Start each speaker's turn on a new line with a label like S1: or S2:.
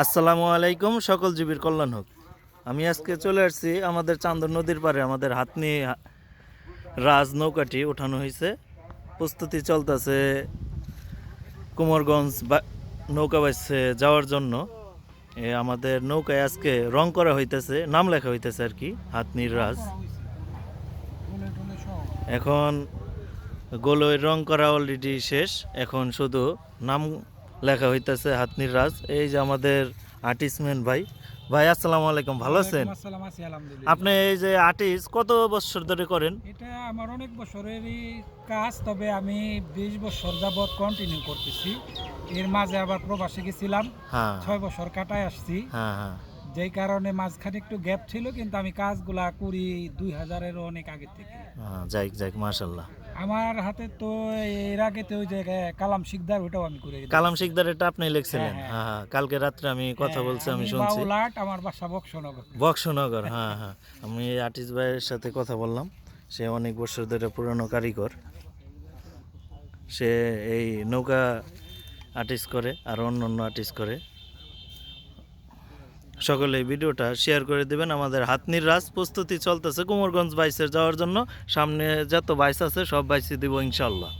S1: আসসালামু আলাইকুম, সকল জীবের কল্যাণ হোক। আমি আজকে চলে আসছি আমাদের চান্দর নদীর পাড়ে। আমাদের হাতনি রাজ নৌকাটি ওঠানো হয়েছে, প্রস্তুতি চলতেছে কুমারগঞ্জ নৌকা বাইছে যাওয়ার জন্য। আমাদের নৌকায় আজকে রং করা হইতেছে, নাম লেখা হইতেছে আর কি, হাতনির রাজ। এখন গোলয়ের রং করা অলরেডি শেষ, এখন শুধু নাম লেখা হইতেছে হাতনির রাজ। এই যে আমাদের আর্টিস্টম্যান ভাই। ভাই আসসালামু আলাইকুম, ভালো আছেন? আপনি এই যে আর্টিস্ট কত বছর ধরে করেন?
S2: এটা আমার অনেক বছরেরই কাজ, তবে আমি 20 বছর যাবত কন্টিনিউ করতেছি। এর মাঝে আবার প্রবাসে গেছিলাম, 6 বছর কাটায় আসছি। যেই কারণে মাঝখানে একটু গ্যাপ ছিল, কিন্তু আমি কাজগুলা করি 2000-এরও অনেক আগে থেকে।
S1: যাই মাশাআল্লাহ।
S2: আমার হাতে তো এর আগে তো ওই জায়গায় কালাম শিকদার, ওটাও আমি করে দিই।
S1: কালাম শিকদার এটা আপনি লিখছিলেন? হ্যাঁ, কালকে রাত্রে আমি কথা বলছি, আমি শুনছি।
S2: বাউলাট, আমার বাসা বক্সনগর।
S1: বক্সনগর, হ্যাঁ। আমি আর্টিস্ট ভাইয়ের সাথে কথা বললাম, সে অনেক বছর ধরে পুরানো কারিগর। সে এই নৌকা আর্টিস্ট করে আর অন্য আর্টিস্ট করে। সকলে এই ভিডিওটা শেয়ার করে দেবেন। আমাদের হাতনির রাজ প্রস্তুতি চলতেছে কুমারগঞ্জ বাইসের যাওয়ার জন্য। সামনে যত বাইস আছে সব বাইসে দিব ইনশাল্লাহ।